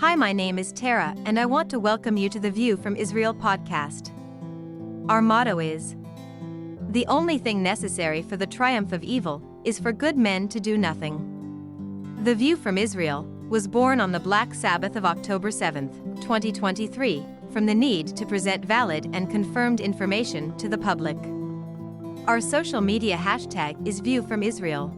Hi, my name is Tara, and I want to welcome you to the View from Israel podcast. Our motto is, "The only thing necessary for the triumph of evil is for good men to do nothing." The View from Israel was born on the Black Sabbath of October 7, 2023, from the need to present valid and confirmed information to the public. Our social media hashtag is View from Israel.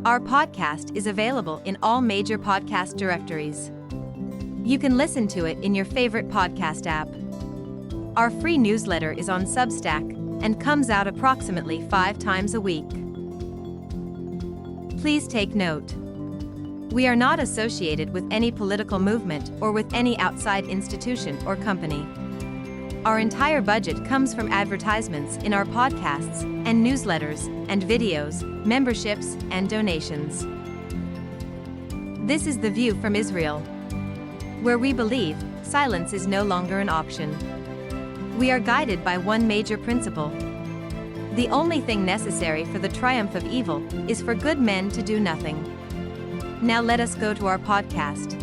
Our podcast is available in all major podcast directories. You can listen to it in your favorite podcast app. Our free newsletter is on Substack and comes out approximately 5 times a week. Please take note. We are not associated with any political movement or with any outside institution or company. Our entire budget comes from advertisements in our podcasts and newsletters and videos, memberships, and donations. This is the View from Israel, where we believe silence is no longer an option. We are guided by one major principle. The only thing necessary for the triumph of evil is for good men to do nothing. Now let us go to our podcast.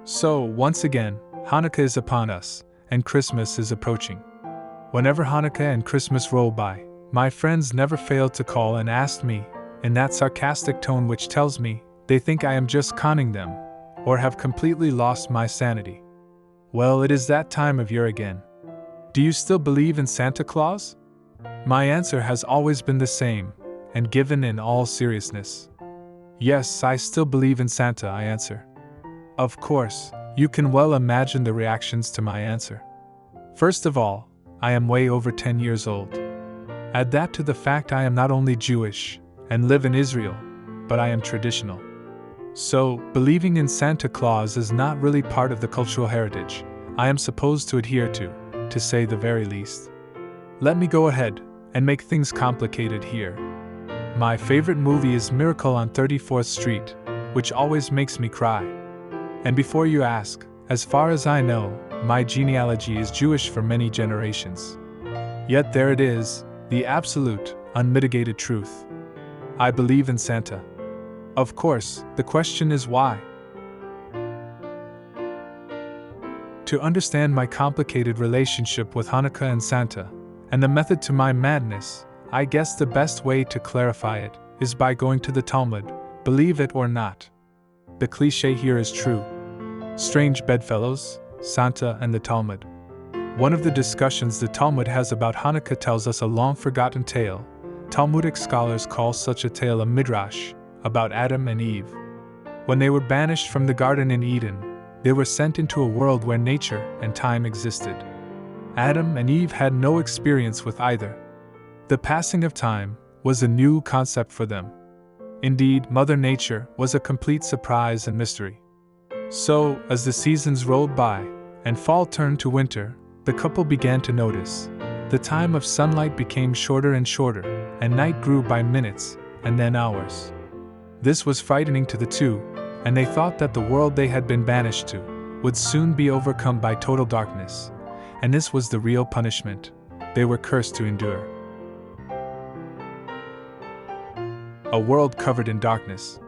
So, once again, Hanukkah is upon us, and Christmas is approaching. Whenever Hanukkah and Christmas roll by, my friends never fail to call and ask me, in that sarcastic tone which tells me they think I am just conning them, or have completely lost my sanity. Well, it is that time of year again. Do you still believe in Santa Claus? My answer has always been the same, and given in all seriousness. Yes, I still believe in Santa, I answer. Of course, you can well imagine the reactions to my answer. First of all, I am way over 10 years old. Add that to the fact I am not only Jewish and live in Israel, but I am traditional. So, believing in Santa Claus is not really part of the cultural heritage I am supposed to adhere to say the very least. Let me go ahead and make things complicated here. My favorite movie is Miracle on 34th Street, which always makes me cry. And before you ask, as far as I know, my genealogy is Jewish for many generations. Yet there it is, the absolute, unmitigated truth. I believe in Santa. Of course, the question is why? To understand my complicated relationship with Hanukkah and Santa, and the method to my madness, I guess the best way to clarify it is by going to the Talmud, believe it or not. The cliché here is true. Strange bedfellows, Santa and the Talmud. One of the discussions the Talmud has about Hanukkah tells us a long-forgotten tale. Talmudic scholars call such a tale a midrash, about Adam and Eve. When they were banished from the garden in Eden, they were sent into a world where nature and time existed. Adam and Eve had no experience with either. The passing of time was a new concept for them. Indeed, Mother Nature was a complete surprise and mystery. So, as the seasons rolled by, and fall turned to winter, the couple began to notice. The time of sunlight became shorter and shorter, and night grew by minutes, and then hours. This was frightening to the two, and they thought that the world they had been banished to would soon be overcome by total darkness, and this was the real punishment they were cursed to endure. A world covered in darkness.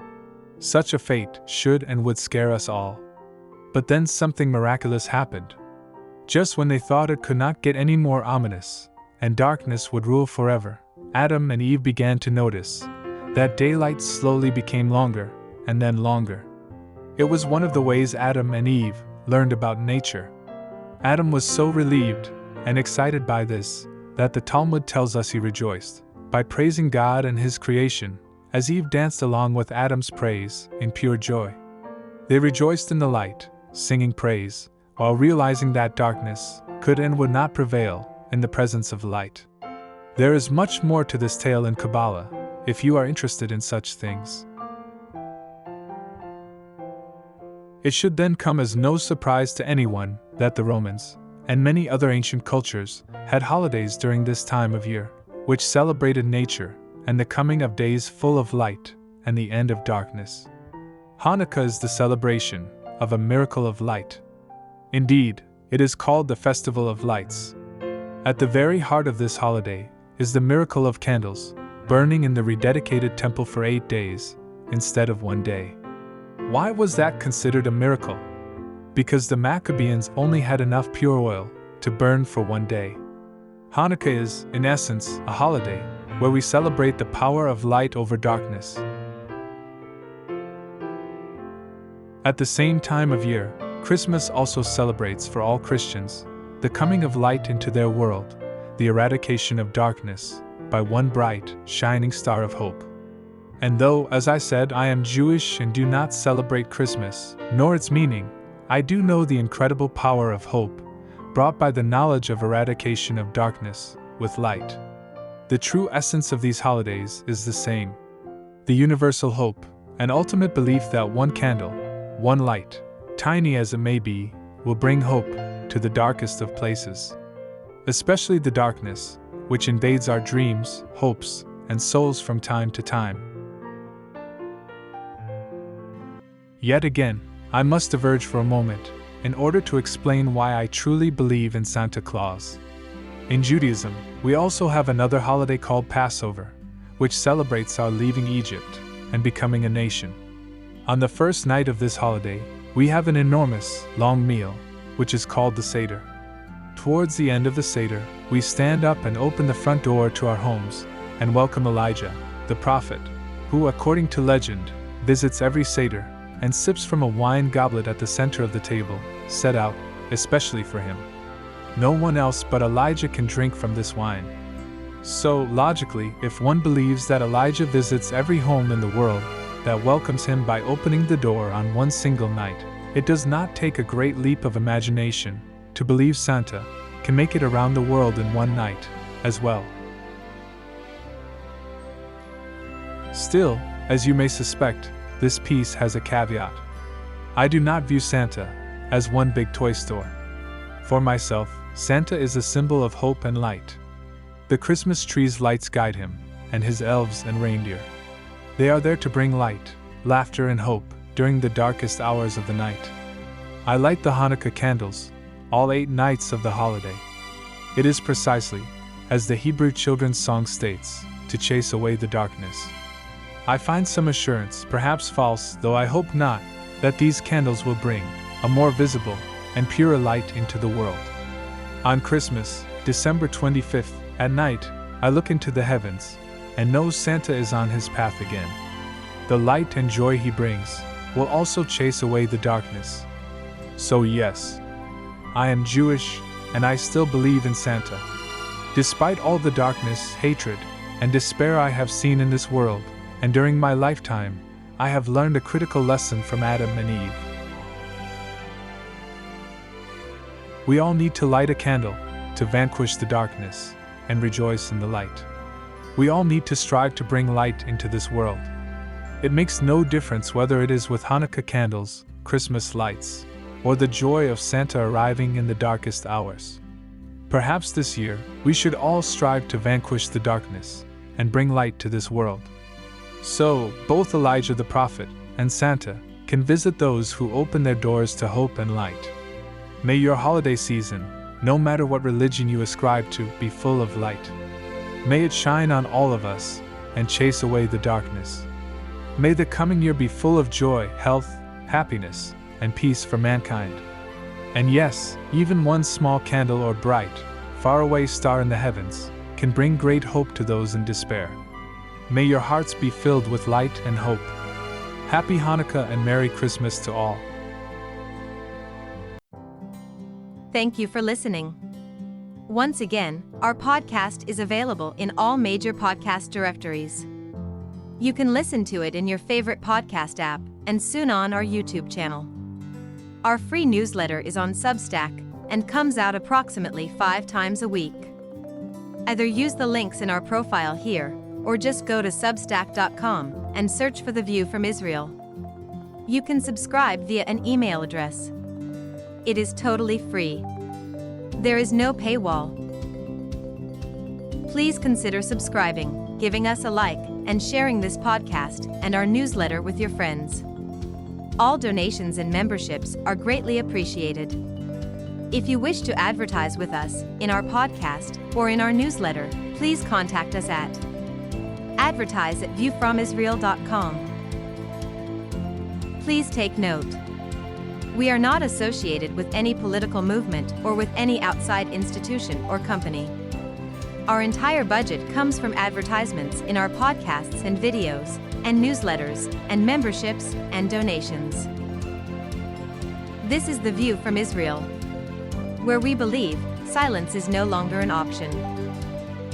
Such a fate should and would scare us all. But then something miraculous happened. Just when they thought it could not get any more ominous, and darkness would rule forever, Adam and Eve began to notice that daylight slowly became longer, and then longer. It was one of the ways Adam and Eve learned about nature. Adam was so relieved and excited by this that the Talmud tells us he rejoiced by praising God and his creation, as Eve danced along with Adam's praise in pure joy. They rejoiced in the light, singing praise, while realizing that darkness could and would not prevail in the presence of light. There is much more to this tale in Kabbalah, if you are interested in such things. It should then come as no surprise to anyone that the Romans, and many other ancient cultures, had holidays during this time of year, which celebrated nature and the coming of days full of light and the end of darkness. Hanukkah is the celebration of a miracle of light. Indeed, it is called the Festival of Lights. At the very heart of this holiday is the miracle of candles, burning in the rededicated temple for 8 days, instead of one day. Why was that considered a miracle? Because the Maccabeans only had enough pure oil to burn for one day. Hanukkah is, in essence, a holiday where we celebrate the power of light over darkness. At the same time of year, Christmas also celebrates for all Christians the coming of light into their world, the eradication of darkness, by one bright, shining star of hope. And though, as I said, I am Jewish and do not celebrate Christmas, nor its meaning, I do know the incredible power of hope, brought by the knowledge of eradication of darkness, with light. The true essence of these holidays is the same. The universal hope, an ultimate belief that one candle, one light, tiny as it may be, will bring hope to the darkest of places. Especially the darkness, which invades our dreams, hopes, and souls from time to time. Yet again, I must diverge for a moment, in order to explain why I truly believe in Santa Claus. In Judaism, we also have another holiday called Passover, which celebrates our leaving Egypt and becoming a nation. On the first night of this holiday, we have an enormous, long meal, which is called the Seder. Towards the end of the Seder, we stand up and open the front door to our homes and welcome Elijah, the prophet, who, according to legend, visits every Seder and sips from a wine goblet at the center of the table, set out especially for him. No one else but Elijah can drink from this wine. So, logically, if one believes that Elijah visits every home in the world that welcomes him by opening the door on one single night, it does not take a great leap of imagination to believe Santa can make it around the world in one night, as well. Still, as you may suspect, this piece has a caveat. I do not view Santa as one big toy store. For myself, Santa is a symbol of hope and light. The Christmas tree's lights guide him, and his elves and reindeer. They are there to bring light, laughter, and hope during the darkest hours of the night. I light the Hanukkah candles, all 8 nights of the holiday. It is precisely, as the Hebrew children's song states, to chase away the darkness. I find some assurance, perhaps false, though I hope not, that these candles will bring a more visible and purer light into the world. On Christmas, December 25th, at night, I look into the heavens and know Santa is on his path again. The light and joy he brings will also chase away the darkness. So yes, I am Jewish and I still believe in Santa. Despite all the darkness, hatred, and despair I have seen in this world, and during my lifetime, I have learned a critical lesson from Adam and Eve. We all need to light a candle to vanquish the darkness and rejoice in the light. We all need to strive to bring light into this world. It makes no difference whether it is with Hanukkah candles, Christmas lights, or the joy of Santa arriving in the darkest hours. Perhaps this year, we should all strive to vanquish the darkness and bring light to this world. So, both Elijah the prophet and Santa can visit those who open their doors to hope and light. May your holiday season, no matter what religion you ascribe to, be full of light. May it shine on all of us and chase away the darkness. May the coming year be full of joy, health, happiness, and peace for mankind. And yes, even one small candle or bright, faraway star in the heavens can bring great hope to those in despair. May your hearts be filled with light and hope. Happy Hanukkah and Merry Christmas to all. Thank you for listening. Once again, our podcast is available in all major podcast directories. You can listen to it in your favorite podcast app and soon on our YouTube channel. Our free newsletter is on Substack and comes out approximately 5 times a week. Either use the links in our profile here, or just go to substack.com and search for The View from Israel. You can subscribe via an email address. It is totally free. There is no paywall. Please consider subscribing, giving us a like, and sharing this podcast and our newsletter with your friends. All donations and memberships are greatly appreciated. If you wish to advertise with us in our podcast or in our newsletter, please contact us at advertise@viewfromisrael.com. Please take note. We are not associated with any political movement or with any outside institution or company. Our entire budget comes from advertisements in our podcasts and videos, and newsletters, and memberships, and donations. This is the view from Israel, where we believe silence is no longer an option.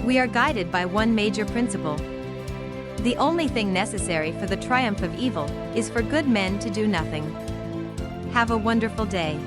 We are guided by one major principle. The only thing necessary for the triumph of evil is for good men to do nothing. Have a wonderful day.